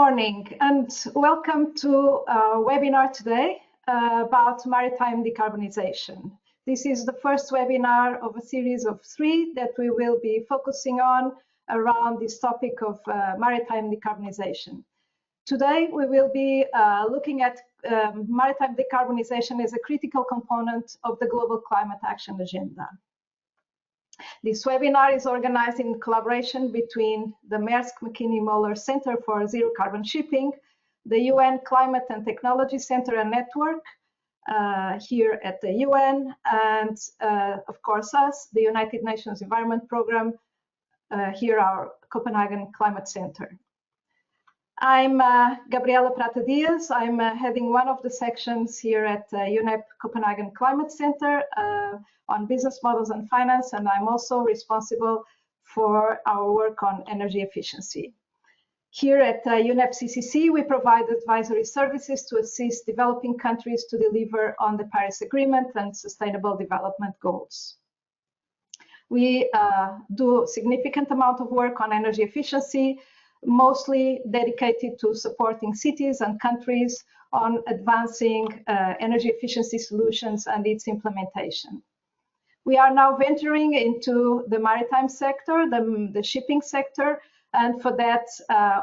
morning and welcome to our webinar today about maritime decarbonization. This is the first webinar of a series of 3 that we will be focusing on around this topic of maritime decarbonization. Today we will be looking at maritime decarbonization as a critical component of the global climate action agenda. This webinar is organized in collaboration between the Mærsk Mc-Kinney Møller Center for Zero Carbon Shipping, the UN Climate and Technology Center and Network here at the UN, and of course us, the United Nations Environment Programme, here our Copenhagen Climate Center. I'm Gabriela Prata. I'm heading one of the sections here at UNEP Copenhagen Climate Center on business models and finance, and I'm also responsible for our work on energy efficiency. Here at UNEP CCC, we provide advisory services to assist developing countries to deliver on the Paris Agreement and Sustainable Development Goals. We do a significant amount of work on energy efficiency, mostly dedicated to supporting cities and countries on advancing energy efficiency solutions and its implementation. We are now venturing into the maritime sector, the shipping sector, and for that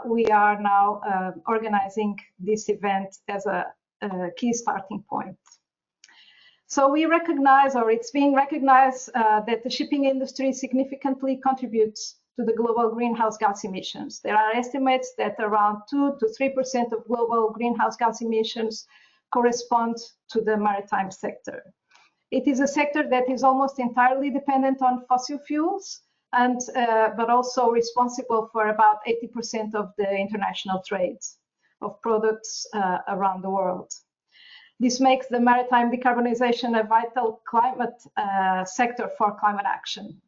we are now organizing this event as a key starting point. So we recognize, or it's being recognized, that the shipping industry significantly contributes to the global greenhouse gas emissions. There are estimates that around 2 to 3% of global greenhouse gas emissions correspond to the maritime sector. It is a sector that is almost entirely dependent on fossil fuels, and but also responsible for about 80% of the international trades of products around the world. This makes the maritime decarbonization a vital climate sector for climate action.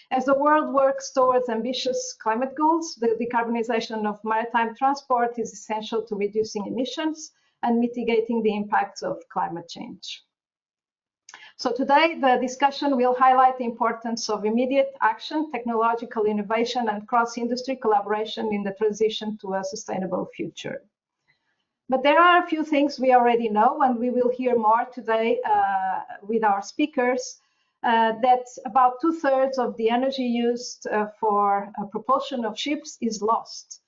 As the world works towards ambitious climate goals, the decarbonization of maritime transport is essential to reducing emissions and mitigating the impacts of climate change. So today, the discussion will highlight the importance of immediate action, technological innovation, and cross-industry collaboration in the transition to a sustainable future. But there are a few things we already know, and we will hear more today with our speakers. That about 2/3 of the energy used for propulsion of ships is lost.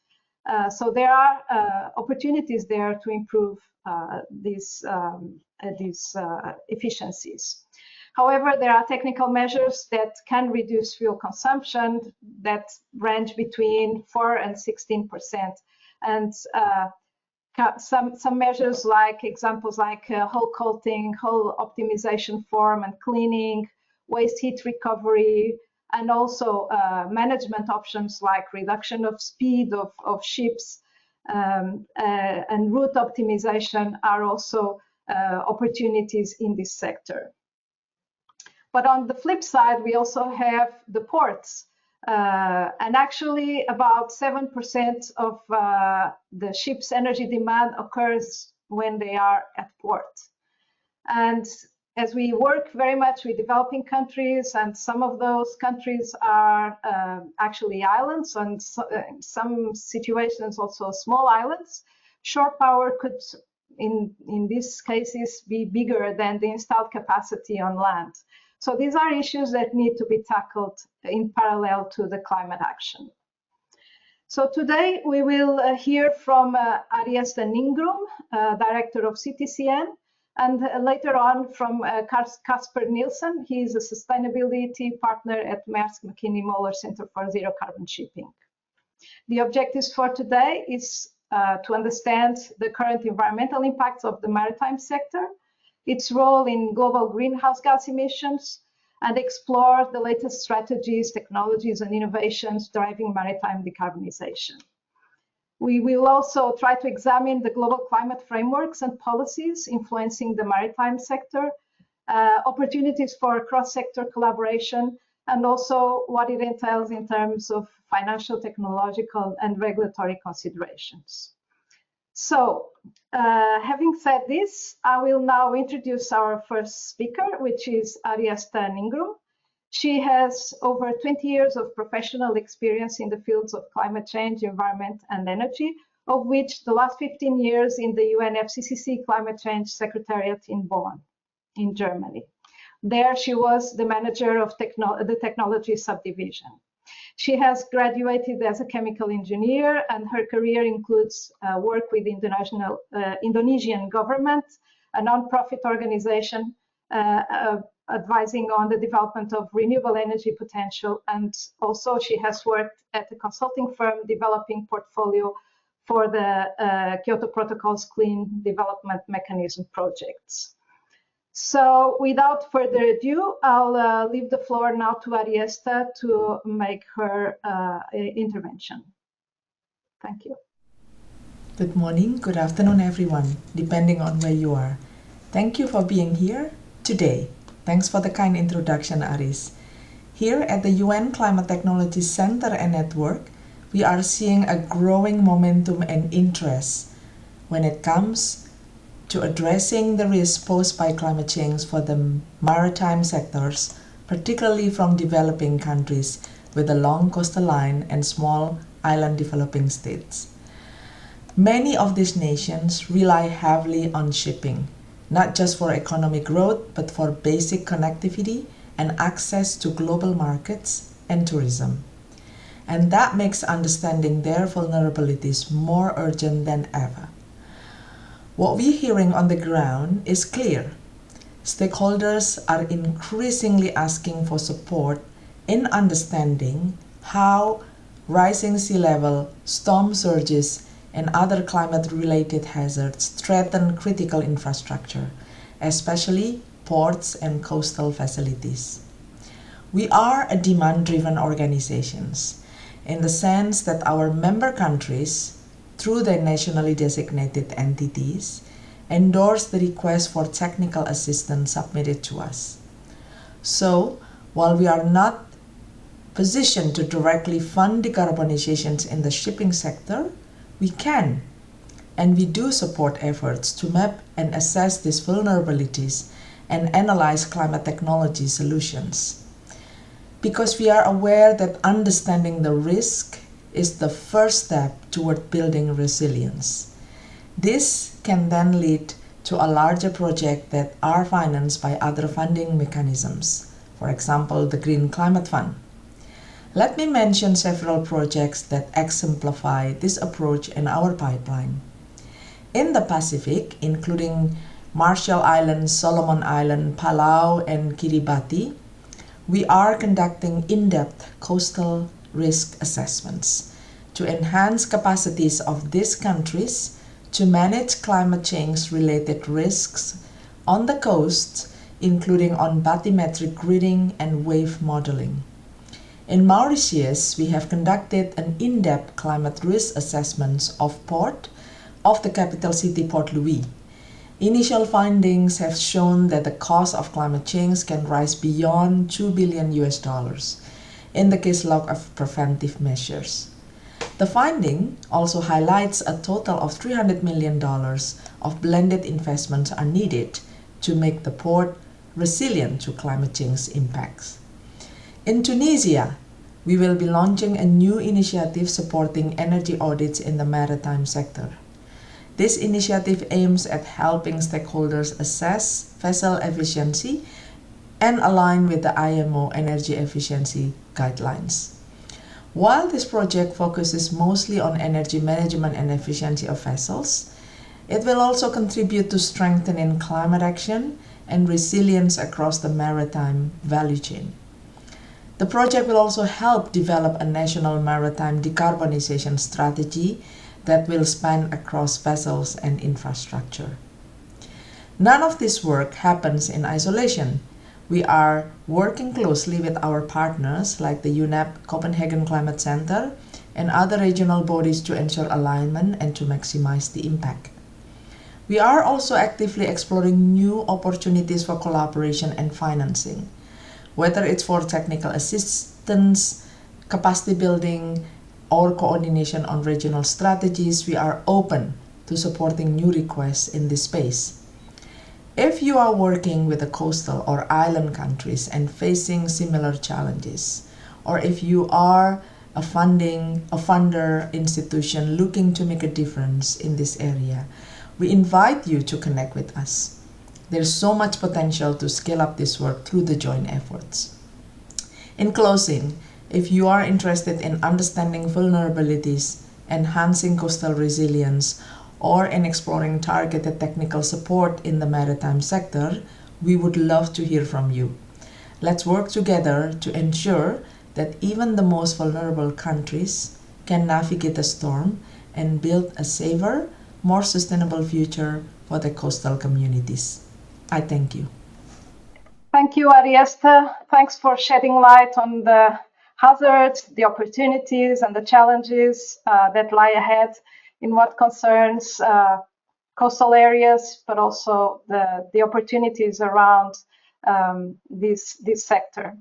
So there are opportunities there to improve these efficiencies. However, there are technical measures that can reduce fuel consumption that range between 4 and 16%. And some measures like examples like hull coating, hull optimization, form and cleaning, waste heat recovery, and also management options like reduction of speed of ships and route optimization are also opportunities in this sector. But on the flip side, we also have the ports. And actually about 7% of the ship's energy demand occurs when they are at port. And as we work very much with developing countries, and some of those countries are actually islands, and some situations also small islands, shore power could, in these cases, be bigger than the installed capacity on land. So these are issues that need to be tackled in parallel to the climate action. So today we will hear from Ariesta Ningrum, Director of CTCN, and later on from Kasper Nielsen. He is a sustainability partner at Mærsk Mc-Kinney Møller Center for Zero Carbon Shipping. The objectives for today is to understand the current environmental impacts of the maritime sector, its role in global greenhouse gas emissions, and explore the latest strategies, technologies, and innovations driving maritime decarbonization. We will also try to examine the global climate frameworks and policies influencing the maritime sector, opportunities for cross-sector collaboration, and also what it entails in terms of financial, technological, and regulatory considerations. So, having said this, I will now introduce our first speaker, which is Ariesta Ningrum. She has over 20 years of professional experience in the fields of climate change, environment, and energy, of which the last 15 years in the UNEP Climate Change Secretariat in Bonn, in Germany. There she was the manager of the technology subdivision. She has graduated as a chemical engineer, and her career includes work with the Indonesian government, a non-profit organization advising on the development of renewable energy potential, and also she has worked at a consulting firm developing portfolio for the Kyoto Protocol's Clean Development Mechanism projects. So without further ado, I'll leave the floor now to Ariesta to make her intervention. Thank you. Good morning, good afternoon, everyone, depending on where you are. Thank you for being here today. Thanks for the kind introduction, Aris. Here at the UN Climate Technology Center and Network, we are seeing a growing momentum and interest when it comes to addressing the risks posed by climate change for the maritime sectors, particularly from developing countries with a long coastal line and small island developing states. Many of these nations rely heavily on shipping, not just for economic growth, but for basic connectivity and access to global markets and tourism. And that makes understanding their vulnerabilities more urgent than ever. What we're hearing on the ground is clear. Stakeholders are increasingly asking for support in understanding how rising sea level, storm surges, and other climate-related hazards threaten critical infrastructure, especially ports and coastal facilities. We are a demand-driven organization in the sense that our member countries, through their nationally designated entities, endorse the request for technical assistance submitted to us. So, while we are not positioned to directly fund decarbonization in the shipping sector, we can, and we do support efforts to map and assess these vulnerabilities and analyze climate technology solutions. Because we are aware that understanding the risk is the first step toward building resilience. This can then lead to a larger project that are financed by other funding mechanisms, for example, the Green Climate Fund. Let me mention several projects that exemplify this approach in our pipeline. In the Pacific, including Marshall Islands, Solomon Island, Palau, and Kiribati, we are conducting in-depth coastal risk assessments to enhance capacities of these countries to manage climate change-related risks on the coast, including on bathymetric gridding and wave modeling. In Mauritius, we have conducted an in-depth climate risk assessment of the capital city, Port Louis. Initial findings have shown that the cost of climate change can rise beyond $2 billion in the case log of preventive measures. The finding also highlights a total of $300 million of blended investments are needed to make the port resilient to climate change impacts. In Tunisia, we will be launching a new initiative supporting energy audits in the maritime sector. This initiative aims at helping stakeholders assess vessel efficiency and align with the IMO energy efficiency guidelines. While this project focuses mostly on energy management and efficiency of vessels, it will also contribute to strengthening climate action and resilience across the maritime value chain. The project will also help develop a national maritime decarbonization strategy that will span across vessels and infrastructure. None of this work happens in isolation. We are working closely with our partners like the UNEP Copenhagen Climate Center and other regional bodies to ensure alignment and to maximize the impact. We are also actively exploring new opportunities for collaboration and financing, whether it's for technical assistance, capacity building, or coordination on regional strategies. We are open to supporting new requests in this space. If you are working with the coastal or island countries and facing similar challenges, or if you are a funder, institution looking to make a difference in this area, we invite you to connect with us. There's so much potential to scale up this work through the joint efforts. In closing, if you are interested in understanding vulnerabilities, enhancing coastal resilience, or in exploring targeted technical support in the maritime sector, we would love to hear from you. Let's work together to ensure that even the most vulnerable countries can navigate the storm and build a safer, more sustainable future for the coastal communities. I thank you. Thank you, Ariesta. Thanks for shedding light on the hazards, the opportunities, and the challenges that lie ahead in what concerns coastal areas, but also the opportunities around this sector.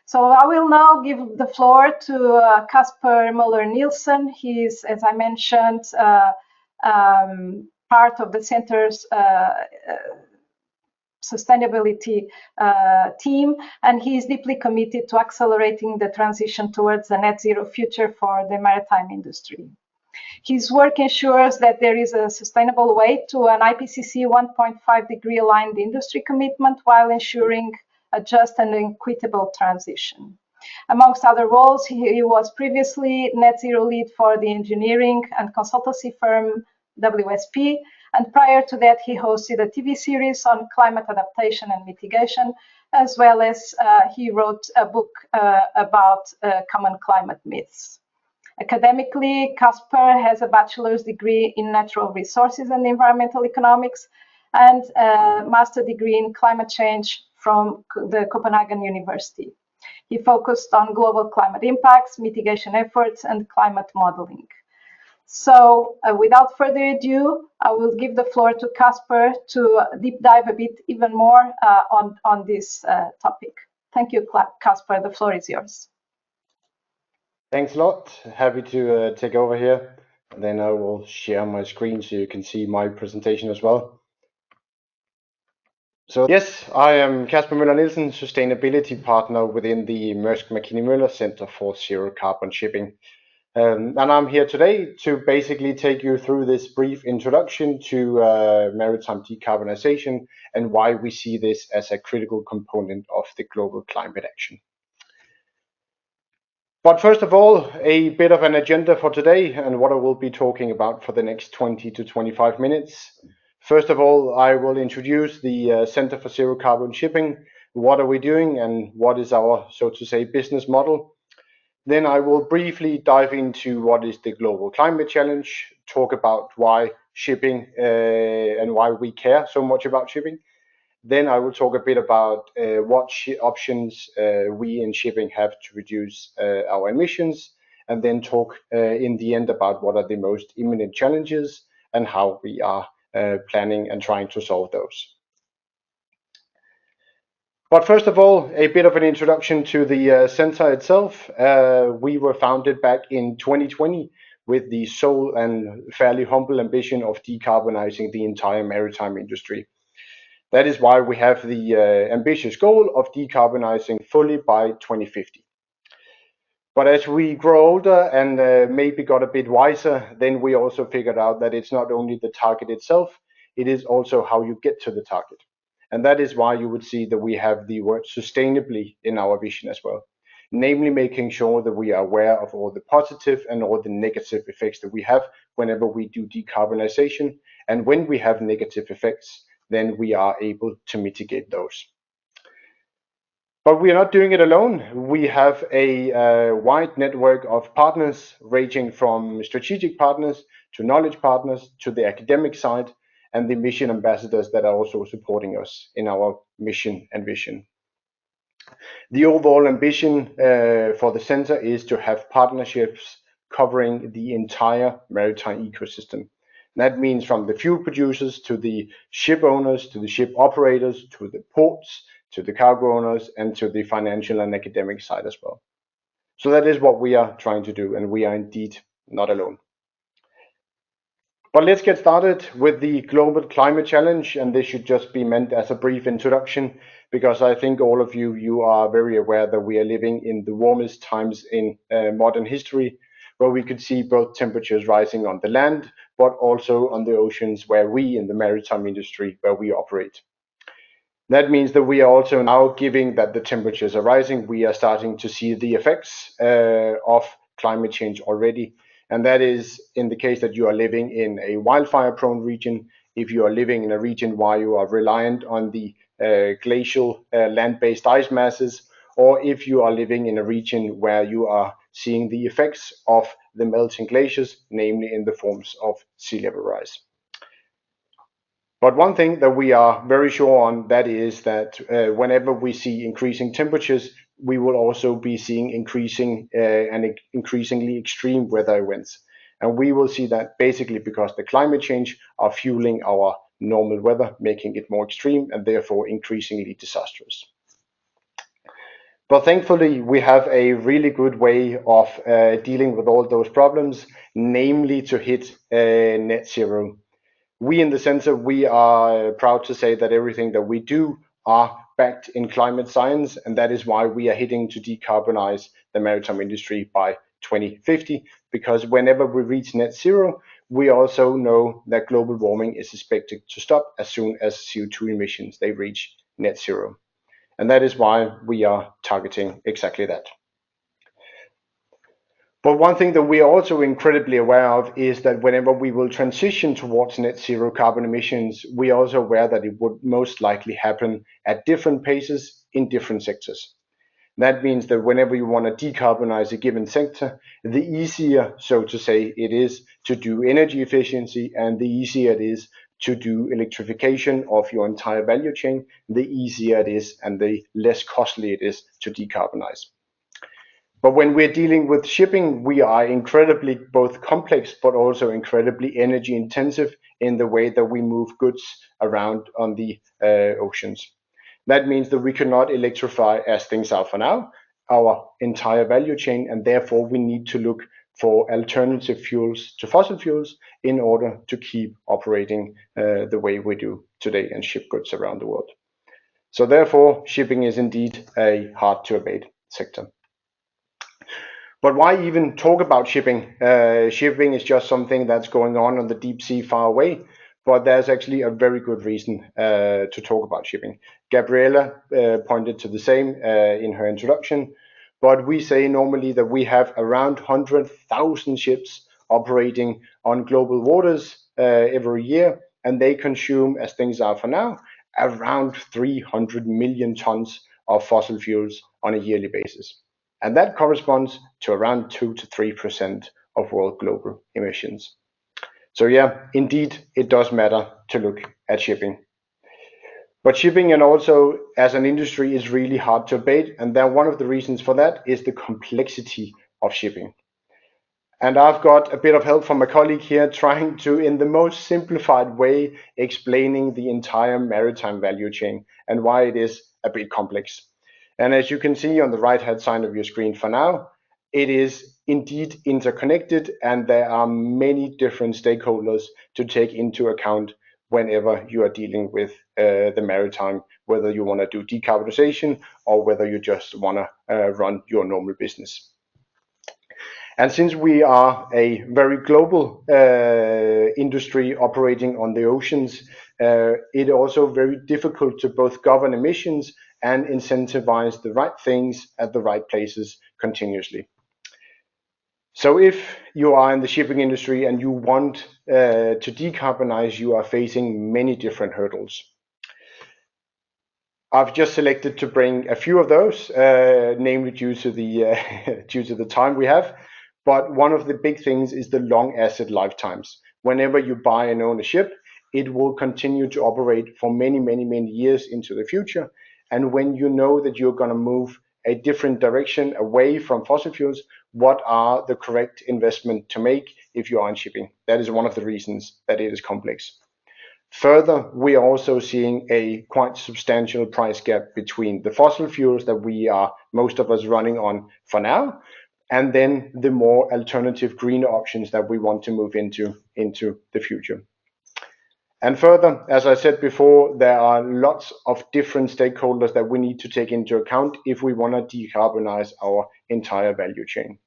So I will now give the floor to Kasper Nielsen. He is, as I mentioned, part of the center's sustainability team, and he is deeply committed to accelerating the transition towards a net zero future for the maritime industry. His work ensures that there is a sustainable way to an IPCC 1.5 degree aligned industry commitment while ensuring a just and equitable transition. Amongst other roles, he was previously net zero lead for the engineering and consultancy firm WSP, and prior to that, he hosted a TV series on climate adaptation and mitigation, as well as he wrote a book about common climate myths. Academically, Kasper has a bachelor's degree in natural resources and environmental economics and a master's degree in climate change from the Copenhagen University. He focused on global climate impacts, mitigation efforts, and climate modeling. So without further ado, I will give the floor to Kasper to deep dive a bit even more on this topic. Thank you, Kasper. The floor is yours. Thanks a lot. Happy to take over here. And then I will share my screen so you can see my presentation as well. So yes, I am Kasper Nielsen, Sustainability Partner within the Mærsk Mc-Kinney Møller Center for Zero Carbon Shipping. And I'm here today to basically take you through this brief introduction to maritime decarbonization and why we see this as a critical component of the global climate action. But first of all, a bit of an agenda for today and what I will be talking about for the next 20 to 25 minutes. First of all, I will introduce the Center for Zero Carbon Shipping. What are we doing and what is our, so to say, business model? Then I will briefly dive into what is the global climate challenge, talk about why shipping and why we care so much about shipping. Then I will talk a bit about what options we in shipping have to reduce our emissions, and then talk in the end about what are the most imminent challenges and how we are planning and trying to solve those. But first of all, a bit of an introduction to the center itself. We were founded back in 2020 with the sole and fairly humble ambition of decarbonizing the entire maritime industry. That is why we have the ambitious goal of decarbonizing fully by 2050. But as we grow older and maybe got a bit wiser, then we also figured out that it's not only the target itself, it is also how you get to the target. And that is why you would see that we have the word sustainably in our vision as well. Namely, making sure that we are aware of all the positive and all the negative effects that we have whenever we do decarbonization. And when we have negative effects, then we are able to mitigate those. But we are not doing it alone. We have a wide network of partners ranging from strategic partners to knowledge partners to the academic side and the mission ambassadors that are also supporting us in our mission and vision. The overall ambition for the center is to have partnerships covering the entire maritime ecosystem. That means from the fuel producers to the ship owners, to the ship operators, to the ports, to the cargo owners, and to the financial and academic side as well. So that is what we are trying to do, and we are indeed not alone. But let's get started with the global climate challenge, and this should just be meant as a brief introduction, because I think all of you are very aware that we are living in the warmest times in modern history, where we could see both temperatures rising on the land, but also on the oceans where we in the maritime industry, where we operate. That means that we are also now, given that the temperatures are rising, we are starting to see the effects of climate change already. And that is in the case that you are living in a wildfire-prone region, if you are living in a region where you are reliant on the glacial land-based ice masses, or if you are living in a region where you are seeing the effects of the melting glaciers, namely in the forms of sea level rise. But one thing that we are very sure on, that is that whenever we see increasing temperatures, we will also be seeing increasing and increasingly extreme weather events. And we will see that basically because the climate change are fueling our normal weather, making it more extreme and therefore increasingly disastrous. But thankfully, we have a really good way of dealing with all those problems, namely to hit net zero. We in the center, we are proud to say that everything that we do are backed in climate science, and that is why we are hitting to decarbonize the maritime industry by 2050, because whenever we reach net zero, we also know that global warming is expected to stop as soon as CO2 emissions, they reach net zero. And that is why we are targeting exactly that. But one thing that we are also incredibly aware of is that whenever we will transition towards net zero carbon emissions, we are also aware that it would most likely happen at different paces in different sectors. That means that whenever you want to decarbonize a given sector, the easier, so to say, it is to do energy efficiency, and the easier it is to do electrification of your entire value chain, the easier it is and the less costly it is to decarbonize. But when we're dealing with shipping, we are incredibly both complex but also incredibly energy intensive in the way that we move goods around on the oceans. That means that we cannot electrify, as things are for now, our entire value chain, and therefore we need to look for alternative fuels to fossil fuels in order to keep operating the way we do today and ship goods around the world. So therefore, shipping is indeed a hard to abate sector. But why even talk about shipping? Shipping is just something that's going on the deep sea far away, but there's actually a very good reason to talk about shipping. Gabriela pointed to the same in her introduction, but we say normally that we have around 100,000 ships operating on global waters every year, and they consume, as things are for now, around 300 million tons of fossil fuels on a yearly basis. And that corresponds to around 2 to 3% of world global emissions. So yeah, indeed, it does matter to look at shipping. But shipping and also as an industry is really hard to abate, and then one of the reasons for that is the complexity of shipping. And I've got a bit of help from a colleague here trying to, in the most simplified way, explaining the entire maritime value chain and why it is a bit complex. And as you can see on the right-hand side of your screen for now, it is indeed interconnected, and there are many different stakeholders to take into account whenever you are dealing with the maritime, whether you want to do decarbonization or whether you just want to run your normal business. And since we are a very global industry operating on the oceans, it also very difficult to both govern emissions and incentivize the right things at the right places continuously. So if you are in the shipping industry and you want to decarbonize, you are facing many different hurdles. I've just selected to bring a few of those, namely due to the time we have. But one of the big things is the long asset lifetimes. Whenever you buy and own a ship, it will continue to operate for many, many, many years into the future. And when you know that you're going to move a different direction away from fossil fuels, what are the correct investment to make if you are in shipping? That is one of the reasons that it is complex. Further, we are also seeing a quite substantial price gap between the fossil fuels that we are, most of us, running on for now, and then the more alternative greener options that we want to move into the future. And further, as I said before, there are lots of different stakeholders that we need to take into account if we want to decarbonize our entire value chain.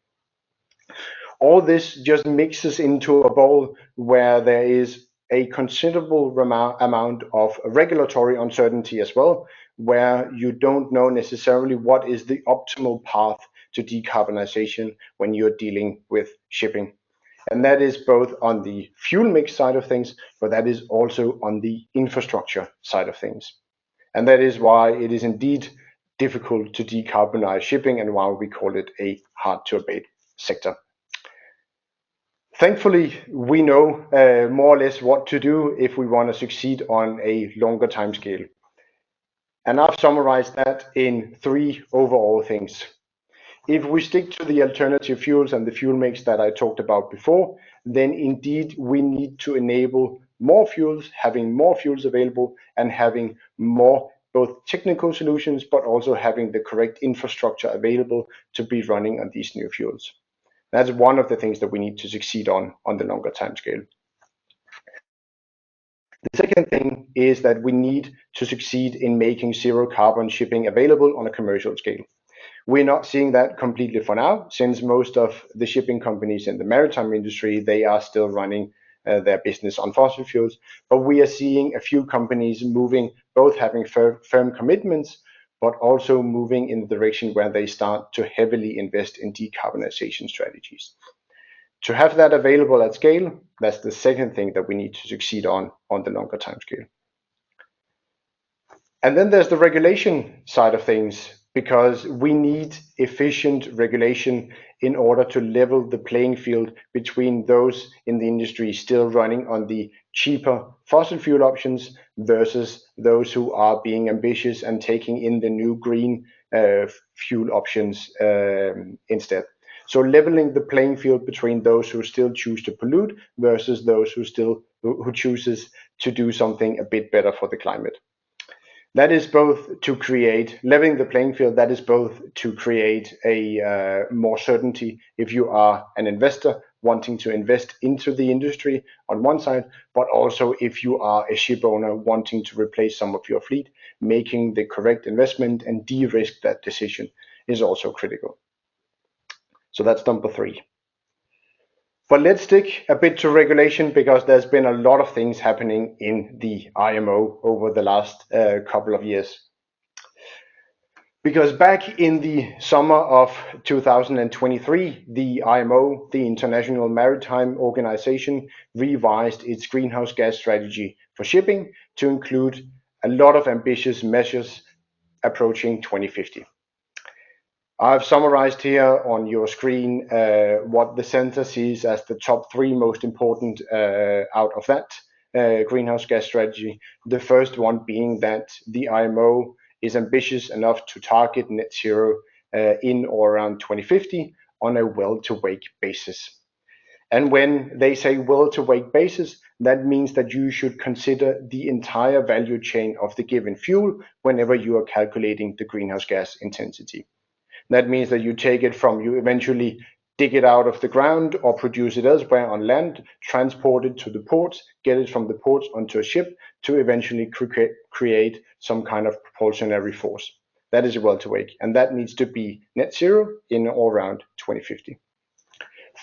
All this just mixes into a bowl where there is a considerable amount of regulatory uncertainty as well, where you don't know necessarily what is the optimal path to decarbonization when you're dealing with shipping. And that is both on the fuel mix side of things, but that is also on the infrastructure side of things. And that is why it is indeed difficult to decarbonize shipping and why we call it a hard to abate sector. Thankfully, we know more or less what to do if we want to succeed on a longer time scale. And I've summarized that in 3 overall things. If we stick to the alternative fuels and the fuel mix that I talked about before, then indeed we need to enable more fuels, having more fuels available and having more both technical solutions, but also having the correct infrastructure available to be running on these new fuels. That's one of the things that we need to succeed on the longer time scale. The second thing is that we need to succeed in making zero carbon shipping available on a commercial scale. We're not seeing that completely for now, since most of the shipping companies in the maritime industry, they are still running their business on fossil fuels. But we are seeing a few companies moving, both having firm commitments, but also moving in the direction where they start to heavily invest in decarbonization strategies. To have that available at scale, that's the second thing that we need to succeed on the longer time scale. And then there's the regulation side of things, because we need efficient regulation in order to level the playing field between those in the industry still running on the cheaper fossil fuel options versus those who are being ambitious and taking in the new green fuel options instead. So leveling the playing field between those who still choose to pollute versus those who chooses to do something a bit better for the climate. That is both to create, leveling the playing field, that is both to create a more certainty if you are an investor wanting to invest into the industry on one side, but also if you are a ship owner wanting to replace some of your fleet, making the correct investment and de-risk that decision is also critical. So that's number 3. But let's stick a bit to regulation, because there's been a lot of things happening in the IMO over the last couple of years. Because back in the summer of 2023, the IMO, the International Maritime Organization, revised its greenhouse gas strategy for shipping to include a lot of ambitious measures approaching 2050. I've summarized here on your screen what the center sees as the top 3 most important out of that greenhouse gas strategy. The first one being that the IMO is ambitious enough to target net zero in or around 2050 on a well-to-wake basis. And when they say well-to-wake basis, that means that you should consider the entire value chain of the given fuel whenever you are calculating the greenhouse gas intensity. That means that you take it from, you eventually dig it out of the ground or produce it elsewhere on land, transport it to the ports, get it from the ports onto a ship to eventually create some kind of propulsionary force. That is a well-to-wake, and that needs to be net zero in or around 2050.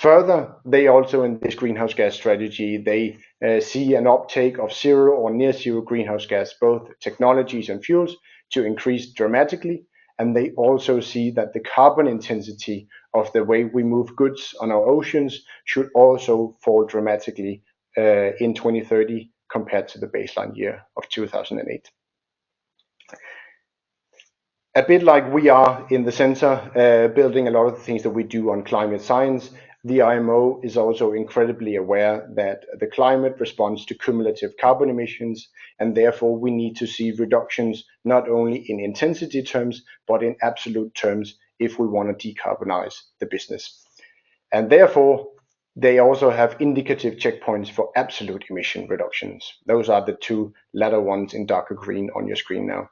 Further, they also in this greenhouse gas strategy, they see an uptake of zero or near zero greenhouse gas, both technologies and fuels, to increase dramatically. And they also see that the carbon intensity of the way we move goods on our oceans should also fall dramatically in 2030 compared to the baseline year of 2008. A bit like we are in the center, building a lot of the things that we do on climate science, the IMO is also incredibly aware that the climate responds to cumulative carbon emissions, and therefore we need to see reductions not only in intensity terms, but in absolute terms if we want to decarbonize the business. And therefore, they also have indicative checkpoints for absolute emission reductions. Those are the 2 latter ones in darker green on your screen now.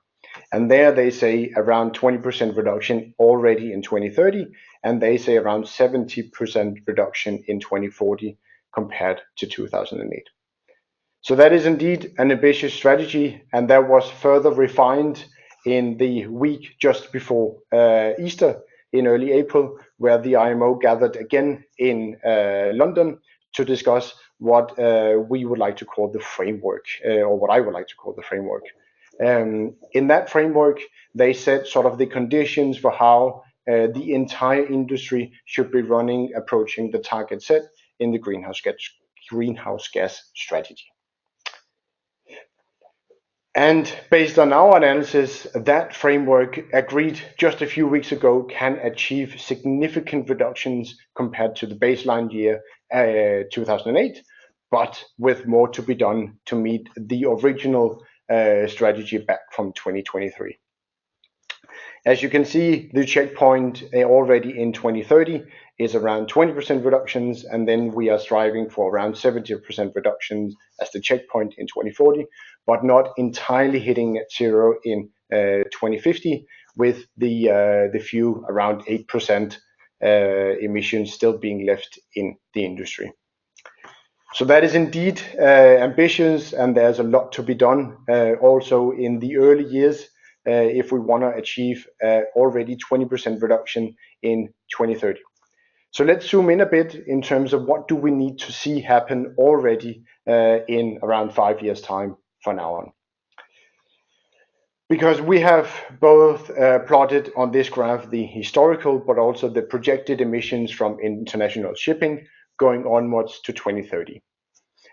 And there they say around 20% reduction already in 2030, and they say around 70% reduction in 2040 compared to 2008. So that is indeed an ambitious strategy, and that was further refined in the week just before Easter in early April, where the IMO gathered again in London to discuss what we would like to call the framework, or what I would like to call the framework. In that framework, they set sort of the conditions for how the entire industry should be running, approaching the target set in the greenhouse gas strategy. And based on our analysis, that framework agreed just a few weeks ago can achieve significant reductions compared to the baseline year 2008, but with more to be done to meet the original strategy back from 2023. As you can see, the checkpoint already in 2030 is around 20% reductions, and then we are striving for around 70% reductions as the checkpoint in 2040, but not entirely hitting net zero in 2050, with the few around 8% emissions still being left in the industry. So that is indeed ambitious, and there's a lot to be done also in the early years if we want to achieve already 20% reduction in 2030. So let's zoom in a bit in terms of what do we need to see happen already in around 5 years' time from now on. Because we have both plotted on this graph the historical but also the projected emissions from international shipping going onwards to 2030.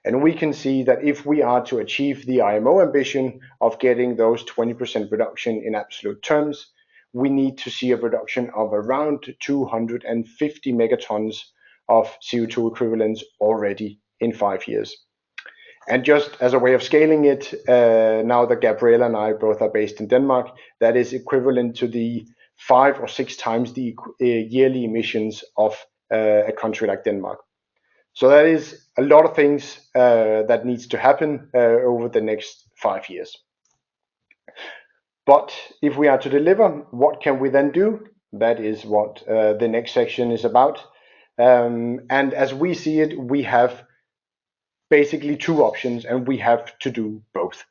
And we can see that if we are to achieve the IMO ambition of getting those 20% reduction in absolute terms, we need to see a reduction of around 250 megatons of CO2 equivalents already in 5 years. And just as a way of scaling it, now that Gabriela and I both are based in Denmark, that is equivalent to the 5 or 6 times the yearly emissions of a country like Denmark. So that is a lot of things that needs to happen over the next 5 years. But if we are to deliver, what can we then do? That is what the next section is about. And as we see it, we have basically 2 options, and we have to do both.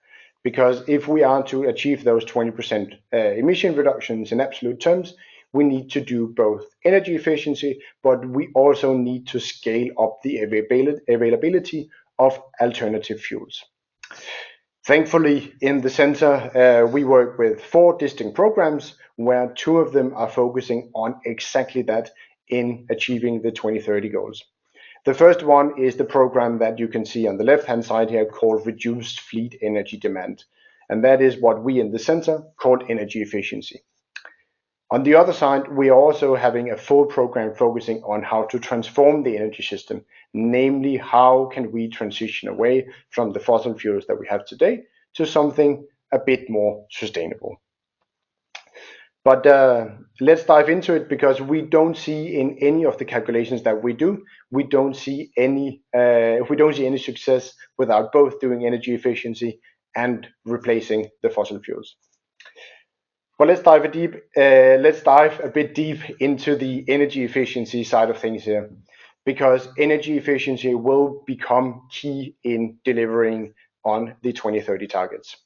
Because if we are to achieve those 20% emission reductions in absolute terms, we need to do both energy efficiency, but we also need to scale up the availability of alternative fuels. Thankfully, in the center, we work with 4 distinct programs, where 2 of them are focusing on exactly that in achieving the 2030 goals. The first one is the program that you can see on the left-hand side here called Reduced Fleet Energy Demand. And that is what we in the center call energy efficiency. On the other side, we are also having a full program focusing on how to transform the energy system, namely how can we transition away from the fossil fuels that we have today to something a bit more sustainable. But let's dive into it, because we don't see in any of the calculations that we do, we don't see any success without both doing energy efficiency and replacing the fossil fuels. But let's dive a bit deep into the energy efficiency side of things here, because energy efficiency will become key in delivering on the 2030 targets.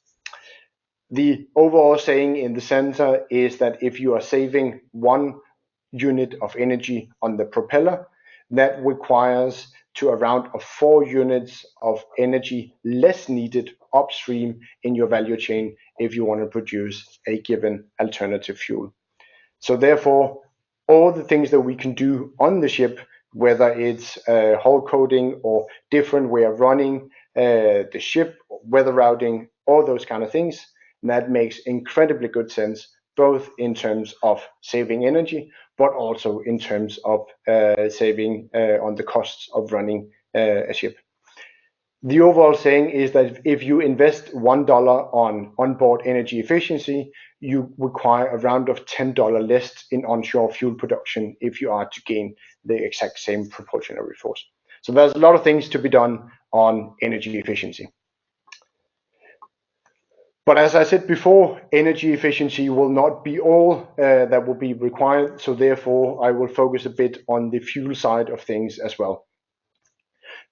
The overall saying in the center is that if you are saving 1 unit of energy on the propeller, that requires to around 4 units of energy less needed upstream in your value chain if you want to produce a given alternative fuel. So therefore, all the things that we can do on the ship, whether it's hull coating or different way of running the ship, weather routing, all those kind of things, that makes incredibly good sense, both in terms of saving energy, but also in terms of saving on the costs of running a ship. The overall saying is that if you invest $1 on onboard energy efficiency, you require around $10 less in onshore fuel production if you are to gain the exact same propulsionary force. So there's a lot of things to be done on energy efficiency. But as I said before, energy efficiency will not be all that will be required. So therefore, I will focus a bit on the fuel side of things as well.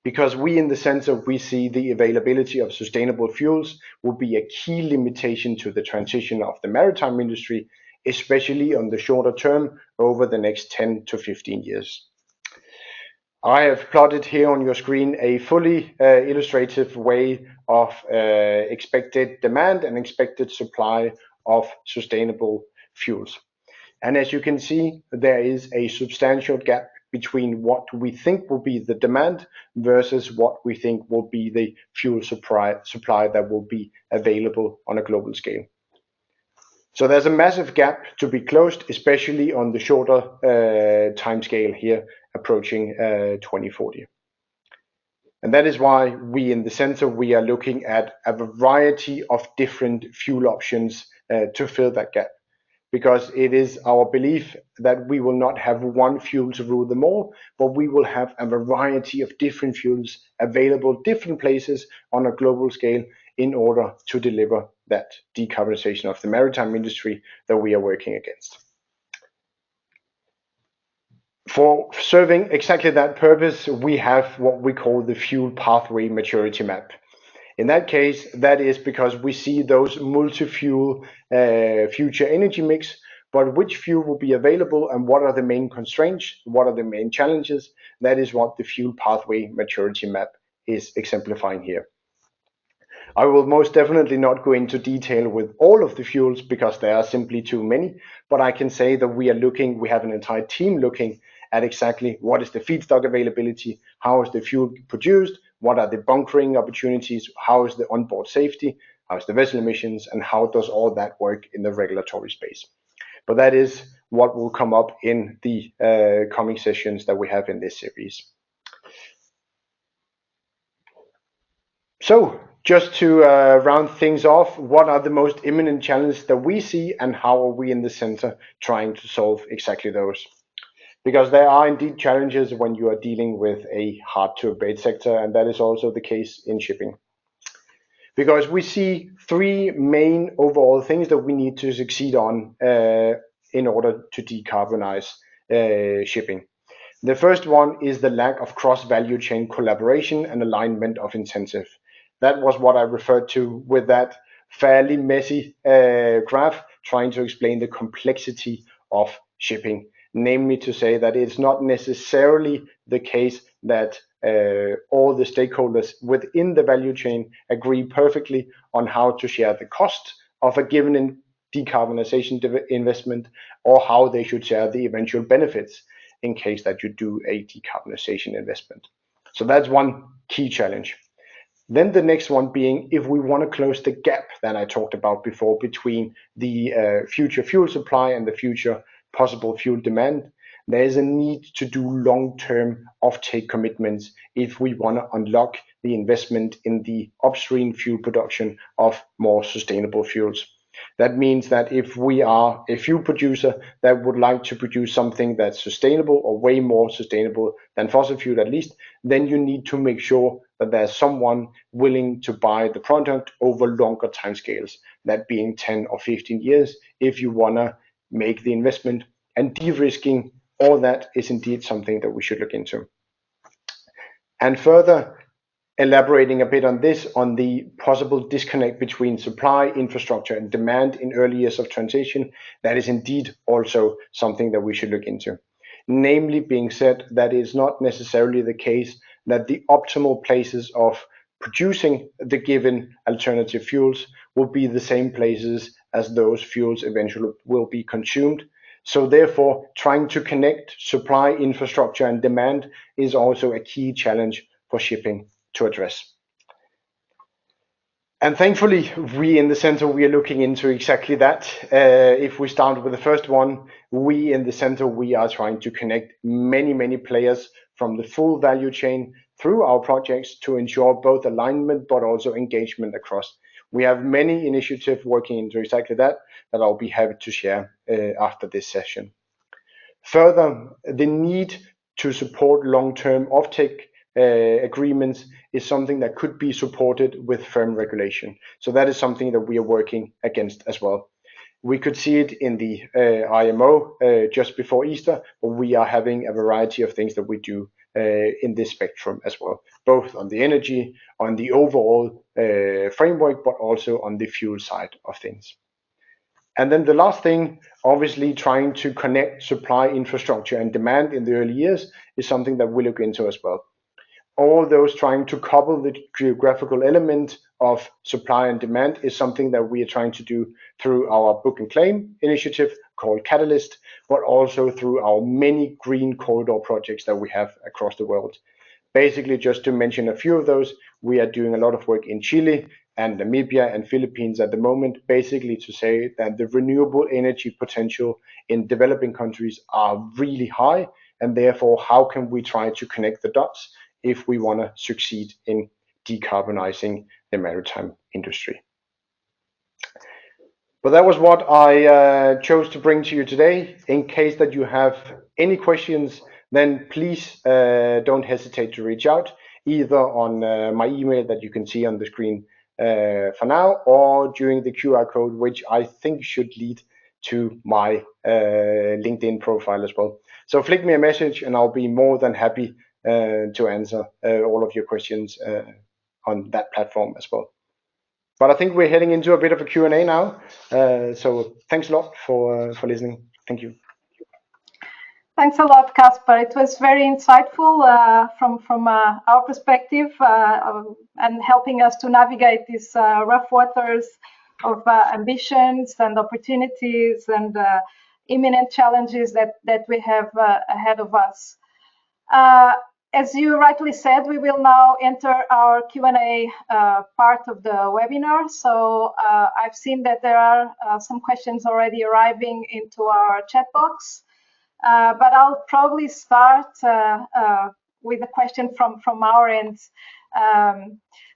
Because we in the center, we see the availability of sustainable fuels will be a key limitation to the transition of the maritime industry, especially on the shorter term over the next 10 to 15 years. I have plotted here on your screen a fully illustrative way of expected demand and expected supply of sustainable fuels. And as you can see, there is a substantial gap between what we think will be the demand versus what we think will be the fuel supply that will be available on a global scale. So there's a massive gap to be closed, especially on the shorter time scale here, approaching 2040. And that is why we in the center, we are looking at a variety of different fuel options to fill that gap. Because it is our belief that we will not have one fuel to rule them all, but we will have a variety of different fuels available different places on a global scale in order to deliver that decarbonization of the maritime industry that we are working against. For serving exactly that purpose, we have what we call the fuel pathway maturity map. In that case, that is because we see those multi-fuel future energy mix, but which fuel will be available and what are the main constraints, what are the main challenges, that is what the fuel pathway maturity map is exemplifying here. I will most definitely not go into detail with all of the fuels because there are simply too many, but I can say that we have an entire team looking at exactly what is the feedstock availability, how is the fuel produced, what are the bunkering opportunities, how is the onboard safety, how is the vessel emissions, and how does all that work in the regulatory space. But that is what will come up in the coming sessions that we have in this series. So just to round things off, what are the most imminent challenges that we see and how are we in the center trying to solve exactly those? Because there are indeed challenges when you are dealing with a hard to abate sector, and that is also the case in shipping. Because we see three main overall things that we need to succeed on in order to decarbonize shipping. The first one is the lack of cross-value chain collaboration and alignment of incentive. That was what I referred to with that fairly messy graph trying to explain the complexity of shipping. Namely to say that it's not necessarily the case that all the stakeholders within the value chain agree perfectly on how to share the cost of a given decarbonization investment or how they should share the eventual benefits in case that you do a decarbonization investment. So that's one key challenge. Then the next one being, if we want to close the gap that I talked about before between the future fuel supply and the future possible fuel demand, there is a need to do long-term offtake commitments if we want to unlock the investment in the upstream fuel production of more sustainable fuels. That means that if we are a fuel producer that would like to produce something that's sustainable or way more sustainable than fossil fuel at least, then you need to make sure that there's someone willing to buy the product over longer timescales, that being 10 or 15 years if you want to make the investment, and de-risking all that is indeed something that we should look into. And further elaborating a bit on this, on the possible disconnect between supply, infrastructure and demand in early years of transition, that is indeed also something that we should look into. Namely being said that it's not necessarily the case that the optimal places of producing the given alternative fuels will be the same places as those fuels eventually will be consumed. So therefore, trying to connect supply, infrastructure and demand is also a key challenge for shipping to address. And thankfully, we in the center, we are looking into exactly that. If we start with the first one, we in the center, we are trying to connect many players from the full value chain through our projects to ensure both alignment but also engagement across. We have many initiatives working into exactly that I'll be happy to share after this session. Further, the need to support long-term offtake agreements is something that could be supported with firm regulation. So that is something that we are working against as well. We could see it in the IMO just before Easter, but we are having a variety of things that we do in this spectrum as well, both on the energy, on the overall framework, but also on the fuel side of things. And then the last thing, obviously trying to connect supply infrastructure and demand in the early years is something that we look into as well. All those trying to couple the geographical element of supply and demand is something that we are trying to do through our book and claim initiative called Catalyst, but also through our many green corridor projects that we have across the world. Basically, just to mention a few of those, we are doing a lot of work in Chile and Namibia and Philippines at the moment, basically to say that the renewable energy potential in developing countries are really high, and therefore how can we try to connect the dots if we want to succeed in decarbonizing the maritime industry. But that was what I chose to bring to you today. In case that you have any questions, then please don't hesitate to reach out, either on my email that you can see on the screen for now, or during the QR code, which I think should lead to my LinkedIn profile as well. So flick me a message and I'll be more than happy to answer all of your questions on that platform as well. But I think we're heading into a bit of a Q&A now. So thanks a lot for listening. Thank you. Thanks a lot, Kasper. It was very insightful from our perspective and helping us to navigate these rough waters of ambitions and opportunities and imminent challenges that we have ahead of us. As you rightly said, we will now enter our Q&A part of the webinar. So I've seen that there are some questions already arriving into our chat box, but I'll probably start with a question from our end.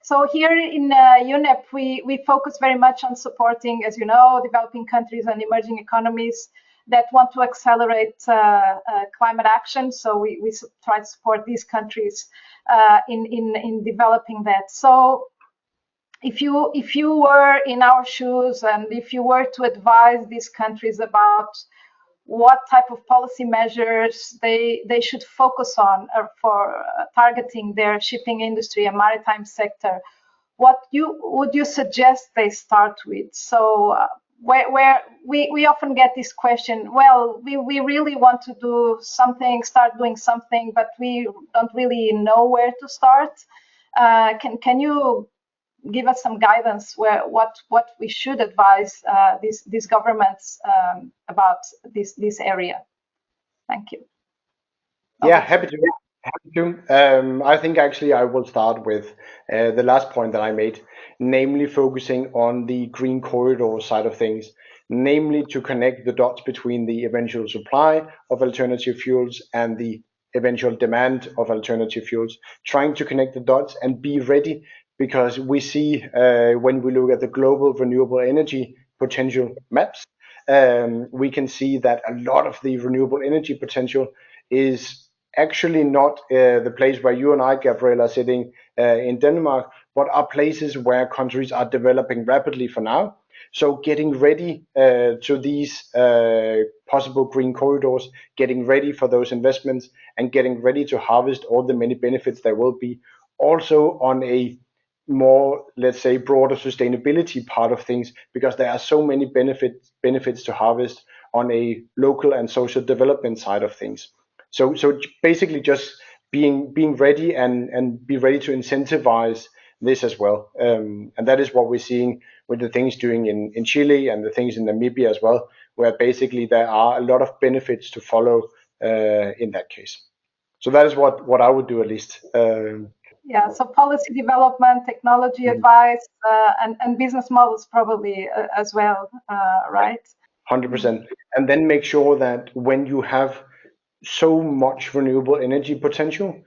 So here in UNEP, we focus very much on supporting, as you know, developing countries and emerging economies that want to accelerate climate action. So we try to support these countries in developing that. So if you were in our shoes and if you were to advise these countries about what type of policy measures they should focus on for targeting their shipping industry and maritime sector, what would you suggest they start with? So where we often get this question, well, we really want to do something, start doing something, but we don't really know where to start. Can you give us some guidance what we should advise these governments about this area? Thank you. Yeah, happy to. I think actually I will start with the last point that I made, namely focusing on the green corridor side of things, namely to connect the dots between the eventual supply of alternative fuels and the eventual demand of alternative fuels, trying to connect the dots and be ready, because we see when we look at the global renewable energy potential maps, we can see that a lot of the renewable energy potential is actually not the place where you and I, Gabriela, are sitting in Denmark, but are places where countries are developing rapidly for now. So getting ready to these possible green corridors, getting ready for those investments, and getting ready to harvest all the many benefits there will be, also on a more, let's say, broader sustainability part of things, because there are so many benefits to harvest on a local and social development side of things. So basically just being ready and be ready to incentivize this as well. And that is what we're seeing with the things doing in Chile and the things in Namibia as well, where basically there are a lot of benefits to follow in that case. So that is what I would do, at least. Yeah, so policy development, technology advice, and business models probably as well, right? 100%. And then make sure that when you have so much renewable energy potential,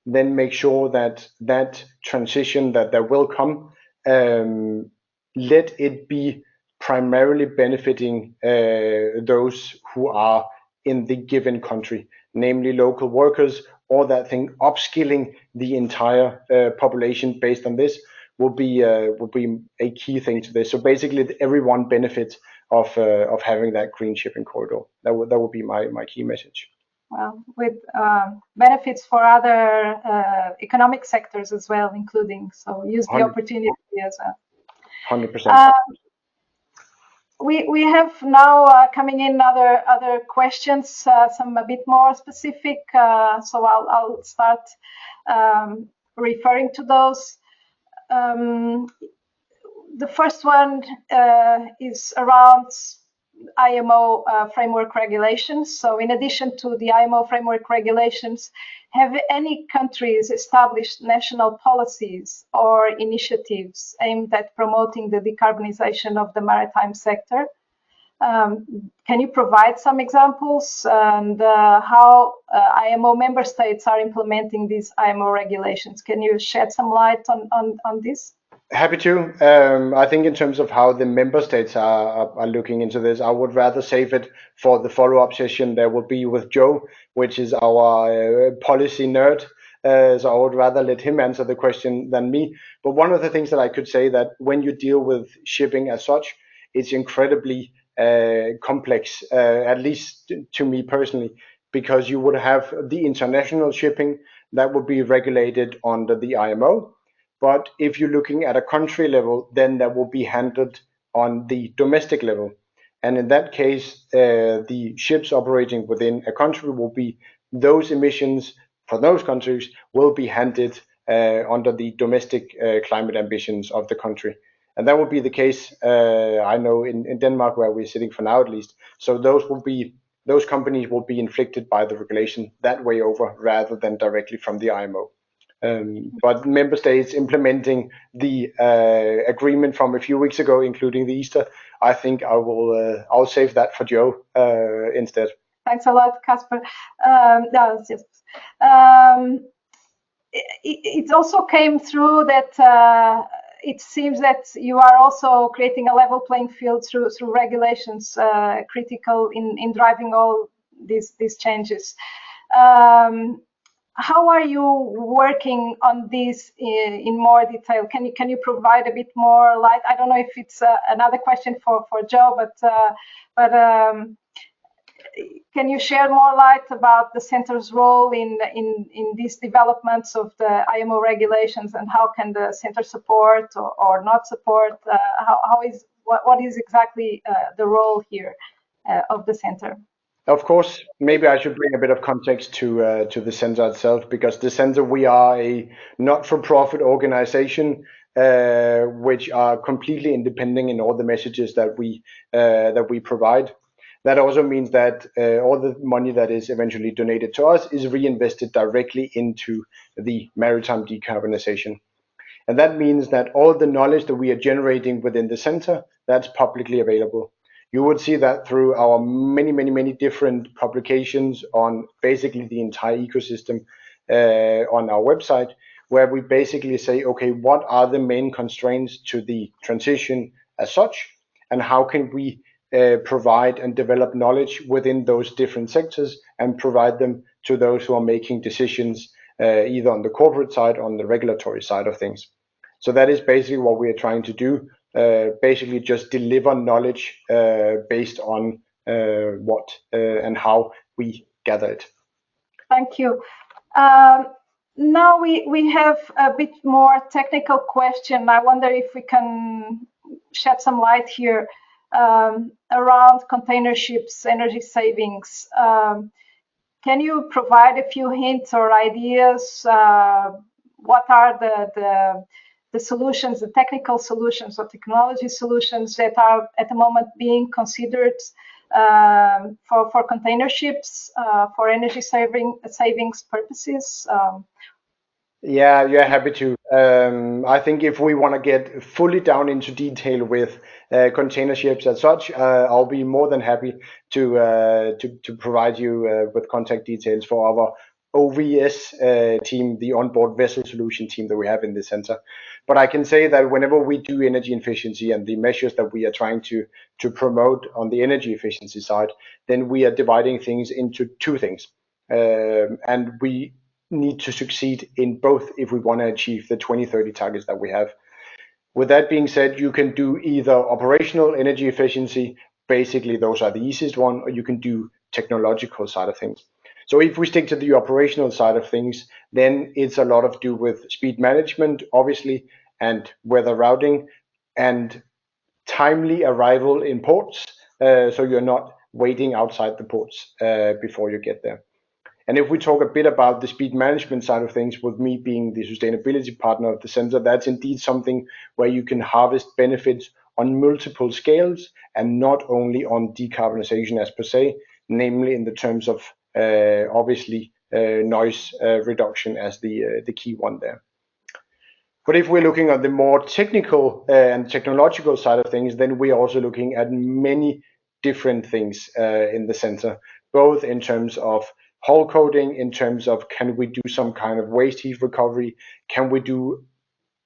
then make sure that that transition that there will come, let it be primarily benefiting those who are in the given country. namely local workers, or that thing upskilling the entire population based on this will be a key thing to this. So basically, everyone benefits of having that green shipping corridor. That would be my key message. Well, with benefits for other economic sectors as well, including, so use the opportunity as well. 100%. We have now coming in other questions, some a bit more specific. So I'll start referring to those. The first one is around IMO framework regulations. So in addition to the IMO framework regulations, have any countries established national policies or initiatives aimed at promoting the decarbonization of the maritime sector? Can you provide some examples and how IMO member states are implementing these IMO regulations? Can you shed some light on this? Happy to. I think in terms of how the member states are looking into this, I would rather save it for the follow-up session that will be with Joe, which is our policy nerd. So I would rather let him answer the question than me. But one of the things that I could say that when you deal with shipping as such, it's incredibly complex, at least to me personally, because you would have the international shipping that would be regulated under the IMO. But if you're looking at a country level, then that will be handled on the domestic level. And in that case, the ships operating within a country will be, those emissions for those countries will be handled under the domestic climate ambitions of the country. And that will be the case, I know, in Denmark, where we're sitting for now at least. So those companies will be inflicted by the regulation that way over rather than directly from the IMO. But member states implementing the agreement from a few weeks ago, including the Easter, I think I'll save that for Joe instead. Thanks a lot, Kasper. It also came through that it seems that you are also creating a level playing field through regulations, critical in driving all these changes. How are you working on this in more detail? Can you provide a bit more light? I don't know if it's another question for Joe, but can you share more light about the center's role in these developments of the IMO regulations, and how can the center support or not support? What is exactly the role here of the center? Of course, maybe I should bring a bit of context to the center itself, because the center, we are a not-for-profit organization which are completely independent in all the messages that we provide. That also means that all the money that is eventually donated to us is reinvested directly into the maritime decarbonization. And that means that all the knowledge that we are generating within the center, that's publicly available. You would see that through our many different publications on basically the entire ecosystem on our website, where we basically say, okay, what are the main constraints to the transition as such, and how can we provide and develop knowledge within those different sectors and provide them to those who are making decisions either on the corporate side or on the regulatory side of things. So that is basically what we are trying to do. Basically just deliver knowledge based on what and how we gather it. Thank you. Now we have a bit more technical question. I wonder if we can shed some light here around container ships, energy savings. Can you provide a few hints or ideas? What are the solutions, the technical solutions or technology solutions that are at the moment being considered for container ships for energy savings purposes? Yeah, happy to. I think if we want to get fully down into detail with container ships as such, I'll be more than happy to provide you with contact details for our OVS team, the onboard vessel solution team that we have in the center. But I can say that whenever we do energy efficiency and the measures that we are trying to promote on the energy efficiency side, then we are dividing things into two things. and we need to succeed in both if we want to achieve the 2030 targets that we have. With that being said, you can do either operational energy efficiency, basically those are the easiest one, or you can do technological side of things. So if we stick to the operational side of things, then it's a lot of do with speed management, obviously, and weather routing, and timely arrival in ports, so you're not waiting outside the ports before you get there. And if we talk a bit about the speed management side of things, with me being the sustainability partner of the center, that's indeed something where you can harvest benefits on multiple scales and not only on decarbonization as per se, namely in the terms of obviously noise reduction as the key one there. But if we're looking at the more technical and technological side of things, then we're also looking at many different things in the center, both in terms of hull coating, in terms of can we do some kind of waste heat recovery, can we do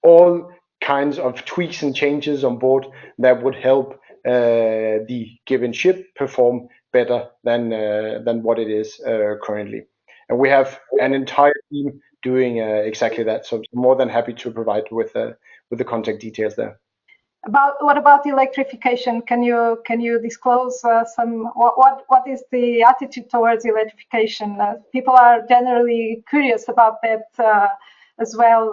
all kinds of tweaks and changes on board that would help the given ship perform better than what it is currently. And we have an entire team doing exactly that. So I'm more than happy to provide with the contact details there. What about electrification? Can you disclose what is the attitude towards electrification? People are generally curious about that as well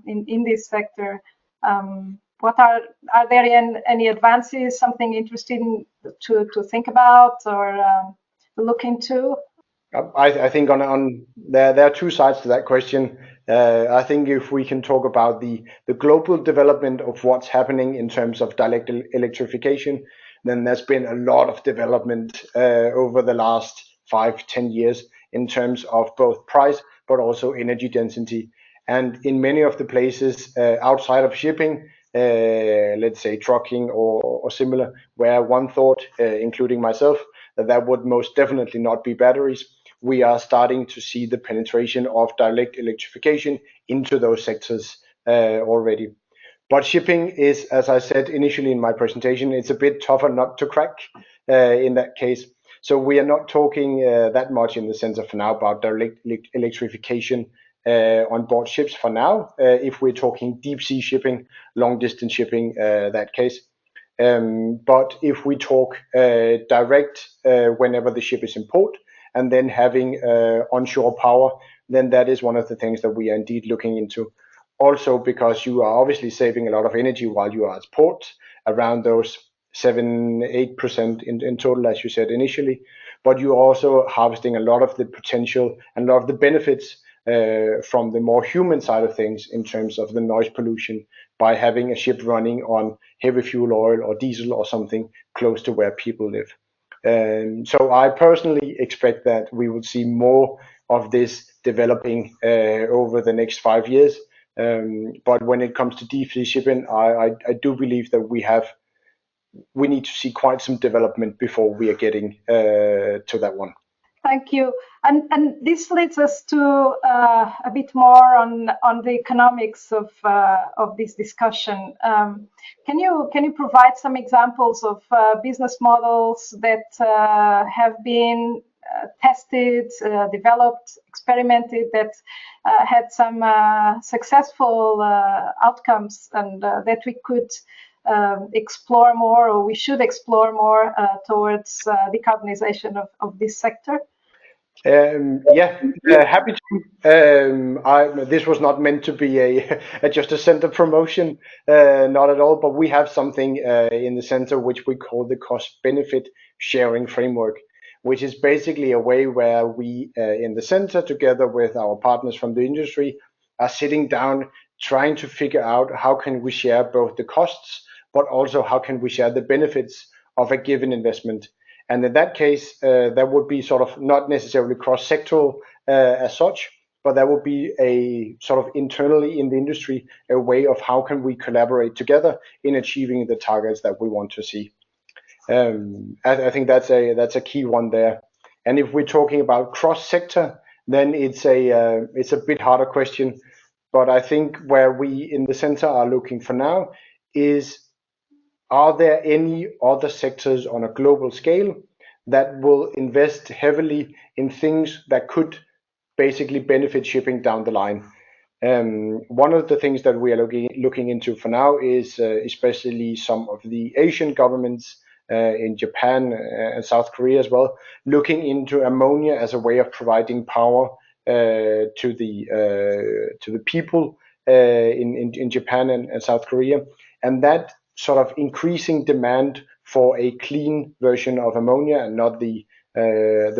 in this sector. What are there any advances? Something interesting to think about or look into? I think there are two sides to that question. I think if we can talk about the global development of what's happening in terms of direct electrification, then there's been a lot of development over the last 5-10 years in terms of both price but also energy density. And in many of the places outside of shipping, let's say trucking or similar, where one thought, including myself, that would most definitely not be batteries, we are starting to see the penetration of direct electrification into those sectors already. But shipping is, as I said initially in my presentation, it's a bit tougher not to crack in that case. So we are not talking that much in the center for now about direct electrification on board ships for now, if we're talking deep sea shipping, long distance shipping, that case. But if we talk direct whenever the ship is in port, and then having onshore power, then that is one of the things that we are indeed looking into. Also because you are obviously saving a lot of energy while you are at port, around those 7-8% in total, as you said initially, but you're also harvesting a lot of the potential and a lot of the benefits from the more human side of things in terms of the noise pollution by having a ship running on heavy fuel oil or diesel or something close to where people live. So I personally expect that we will see more of this developing over the next 5 years. But when it comes to deep sea shipping, I do believe that we need to see quite some development before we are getting to that one. Thank you. And this leads us to a bit more on the economics of this discussion. Can you provide some examples of business models that have been tested, developed, experimented, that had some successful outcomes, and that we could explore more, or we should explore more towards decarbonization of this sector? Happy to. This was not meant to be just a center promotion, not at all. But we have something in the center which we call the cost-benefit sharing framework, which is basically a way where we in the center, together with our partners from the industry, are sitting down trying to figure out how can we share both the costs, but also how can we share the benefits of a given investment. And in that case, there would be sort of not necessarily cross-sectoral as such, but there would be a sort of internally in the industry, a way of how can we collaborate together in achieving the targets that we want to see. I think that's a key one there. And if we're talking about cross-sector, then it's a bit harder question. But I think where we in the center are looking for now is, are there any other sectors on a global scale that will invest heavily in things that could basically benefit shipping down the line. One of the things that we are looking into for now is especially some of the Asian governments in Japan and South Korea as well, looking into ammonia as a way of providing power to the people in Japan and South Korea, and that sort of increasing demand for a clean version of ammonia and not the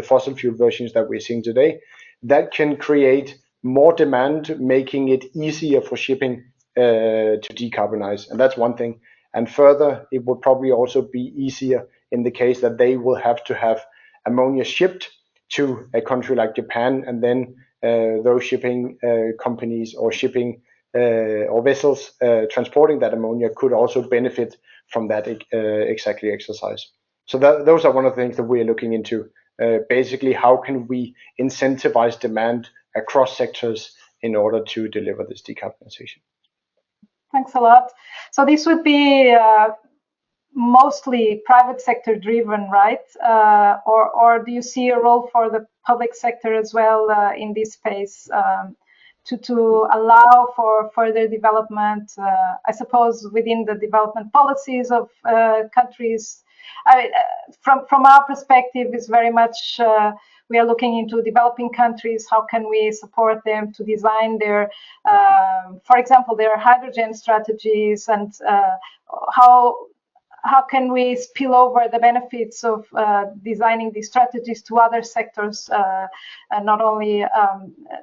fossil fuel versions that we're seeing today, that can create more demand, making it easier for shipping to decarbonize. And that's one thing. And further, it will probably also be easier in the case that they will have to have ammonia shipped to a country like Japan, and then those shipping companies or shipping or vessels transporting that ammonia could also benefit from that exactly exercise. So those are one of the things that we're looking into. Basically, how can we incentivize demand across sectors in order to deliver this decarbonization? Thanks a lot. So this would be mostly private sector driven, right? Or do you see a role for the public sector as well in this space to allow for further development? I suppose within the development policies of countries. From our perspective, is very much we are looking into developing countries. How can we support them to design their, for example, their hydrogen strategies, and how can we spill over the benefits of designing these strategies to other sectors, and not only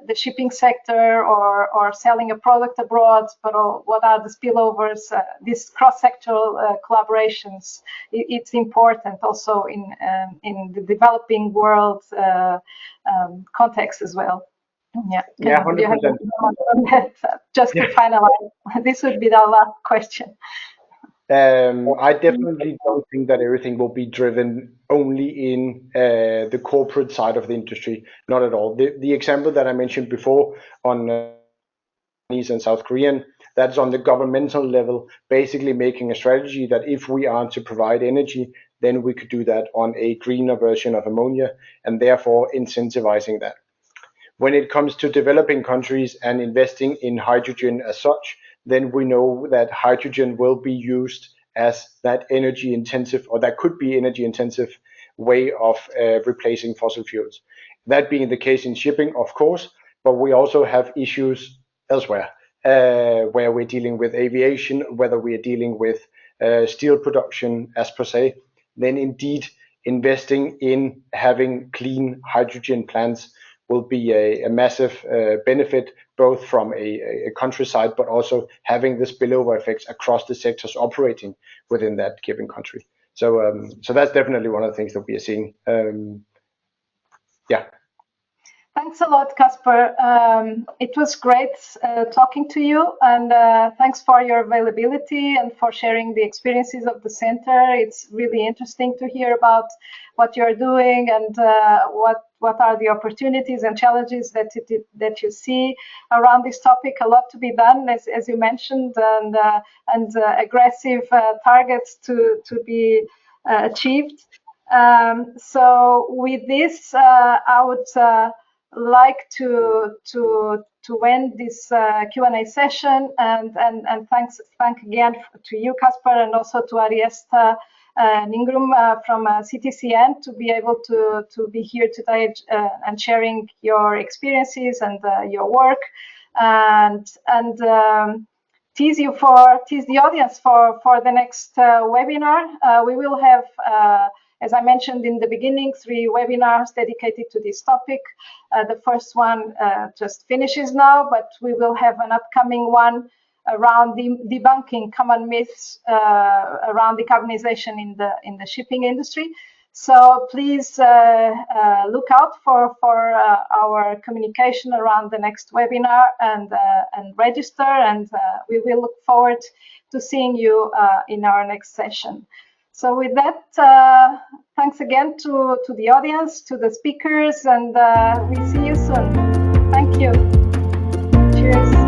the shipping sector or selling a product abroad, but what are the spillovers, these cross-sectoral collaborations? It's important also in the developing world context as as Yeah, 100%. Just to finalize, this would be the last question. I definitely don't think that everything will be driven only in the corporate side of the industry. Not at all. The example that I mentioned before on Chinese and South Korean, that's on the governmental level, basically making a strategy that if we are to provide energy, then we could do that on a greener version of ammonia, and therefore incentivizing that. When it comes to developing countries and investing in hydrogen as such, then we know that hydrogen will be used as that energy intensive, or that could be energy intensive way of replacing fossil fuels. That being the case in shipping, of course, but we also have issues elsewhere where we're dealing with aviation, whether we are dealing with steel production as per se, then indeed investing in having clean hydrogen plants will be a massive benefit, both from a countryside, but also having the spillover effects across the sectors operating within that given country. So that's definitely one of the things that we are seeing. Yeah. Thanks a lot, Kasper. It was great talking to you, and thanks for your availability and for sharing the experiences of the center. It's really interesting to hear about what you're doing and what are the opportunities and challenges that you see around this topic. A lot to be done, as you mentioned, and aggressive targets to be achieved. So with this, I would like to end this Q&A session, and thank again to you, Kasper, and also to Ariesta Ningrum from CTCN to be able to be here today and sharing your experiences and your work, and tease the audience for the next webinar. We will have, as I mentioned in the beginning, 3 webinars dedicated to this topic. The first one just finishes now, but we will have an upcoming one around debunking common myths around decarbonization in the shipping industry. So please look out for our communication around the next webinar and register, and we will look forward to seeing you in our next session. So with that, thanks again to the audience, to the speakers, and we see you soon. Thank you. Cheers.